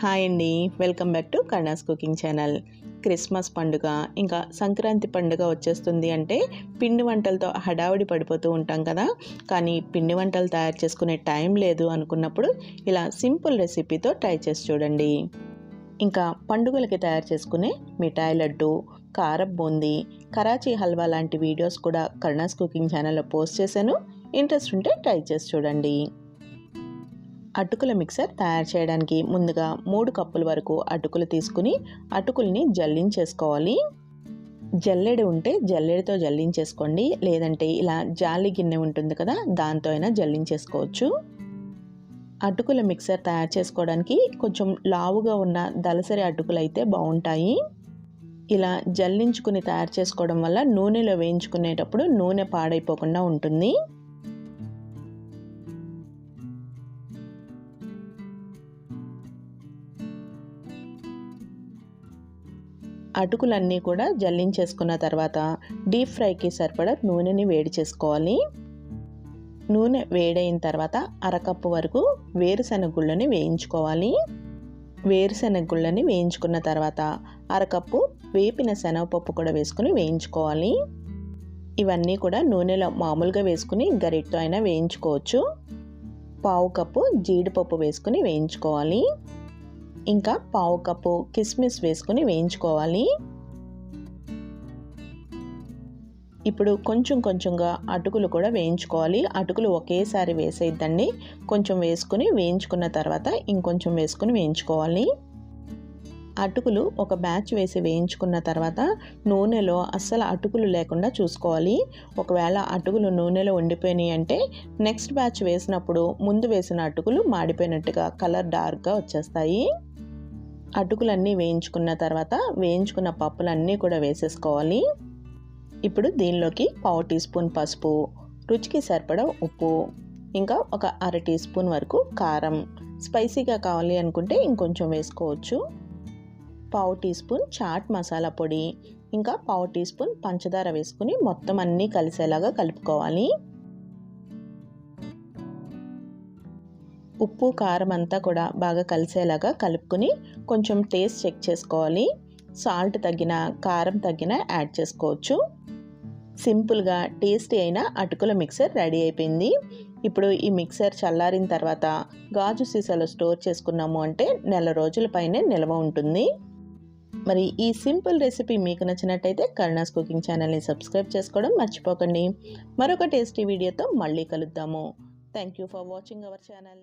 Hi అండి, welcome back to Karna's cooking channel. Christmas పండుగ ఇంకా సంక్రాంతి పండుగ వచ్చేస్తుంది అంటే పిండి వంటలతో హడావుడి పడిపోతూ ఉంటాం కదా. కానీ పిండి వంటలు తయారు చేసుకునే టైం లేదు అనుకున్నప్పుడు ఇలా సింపుల్ రెసిపీతో ట్రై చేసి చూడండి. ఇంకా పండుగలకి తయారు చేసుకునే మిఠాయి లడ్డు, కారపు బూందీ, కరాచీ హల్వా లాంటి వీడియోస్ కూడా కర్ణాస్ కుకింగ్ ఛానల్లో పోస్ట్ చేశాను. ఇంట్రెస్ట్ ఉంటే ట్రై చేసి చూడండి. అటుకుల మిక్సర్ తయారు చేయడానికి ముందుగా 3 కప్పుల వరకు అటుకులు తీసుకుని అటుకుల్ని జల్లించేసుకోవాలి. జల్లెడ ఉంటే జల్లెడతో జల్లించేసుకోండి, లేదంటే ఇలా జాలి గిన్నె ఉంటుంది కదా, దాంతో అయినా జల్లించేసుకోవచ్చు. అటుకుల మిక్సర్ తయారు చేసుకోవడానికి కొంచెం లావుగా ఉన్న దలసరి అటుకులు అయితే బాగుంటాయి. ఇలా జల్లించుకుని తయారు చేసుకోవడం వల్ల నూనెలో వేయించుకునేటప్పుడు నూనె పాడైపోకుండా ఉంటుంది. అటుకులన్నీ కూడా జల్లించేసుకున్న తర్వాత డీప్ ఫ్రైకి సరిపడా నూనెని వేడి చేసుకోవాలి. నూనె వేడైన తర్వాత అరకప్పు వరకు వేరుశెనగ గుళ్ళని వేయించుకోవాలి. వేరుశెనగ గుళ్ళని వేయించుకున్న తర్వాత అరకప్పు వేపిన శనగపప్పు కూడా వేసుకుని వేయించుకోవాలి. ఇవన్నీ కూడా నూనెలో మామూలుగా వేసుకుని గరిటతో అయినా వేయించుకోవచ్చు. పావు కప్పు జీడిపప్పు వేసుకుని వేయించుకోవాలి. ఇంకా పావు కప్పు కిస్మిస్ వేసుకుని వేయించుకోవాలి. ఇప్పుడు కొంచెం కొంచెంగా అటుకులు కూడా వేయించుకోవాలి. అటుకులు ఒకేసారి వేసేద్దండి, కొంచెం వేసుకుని వేయించుకున్న తర్వాత ఇంకొంచెం వేసుకుని వేయించుకోవాలి. అటుకులు ఒక బ్యాచ్ వేసి వేయించుకున్న తర్వాత నూనెలో అస్సలు అటుకులు లేకుండా చూసుకోవాలి. ఒకవేళ అటుకులు నూనెలో ఉండిపోయినాయి అంటే నెక్స్ట్ బ్యాచ్ వేసినప్పుడు ముందు వేసిన అటుకులు మాడిపోయినట్టుగా కలర్ డార్క్గా వచ్చేస్తాయి. అటుకులన్నీ వేయించుకున్న తర్వాత వేయించుకున్న పప్పులన్నీ కూడా వేసేసుకోవాలి. ఇప్పుడు దీనిలోకి పావు టీ స్పూన్ పసుపు, రుచికి సరిపడా ఉప్పు, ఇంకా ఒక అర టీ స్పూన్ వరకు కారం, స్పైసీగా కావాలి అనుకుంటే ఇంకొంచెం వేసుకోవచ్చు. పావు టీ స్పూన్ చాట్ మసాలా పొడి, ఇంకా పావు టీ స్పూన్ పంచదార వేసుకుని మొత్తం అన్నీ కలిసేలాగా కలుపుకోవాలి. ఉప్పు కారం అంతా కూడా బాగా కలిసేలాగా కలుపుకొని కొంచెం టేస్ట్ చెక్ చేసుకోవాలి. సాల్ట్ తగ్గిన, కారం తగ్గిన యాడ్ చేసుకోవచ్చు. సింపుల్గా టేస్టీ అయిన అటుకుల మిక్సర్ రెడీ అయిపోయింది. ఇప్పుడు ఈ మిక్సర్ చల్లారిన తర్వాత గాజు సీసాలో స్టోర్ చేసుకున్నాము అంటే నెల రోజుల పైనే నిల్వ ఉంటుంది. మరి ఈ సింపుల్ రెసిపీ మీకు నచ్చినట్టయితే కర్ణాస్ కుకింగ్ ఛానల్ని సబ్స్క్రైబ్ చేసుకోవడం మర్చిపోకండి. మరొక టేస్టీ వీడియోతో మళ్ళీ కలుద్దాము. Thank you for watching our channel.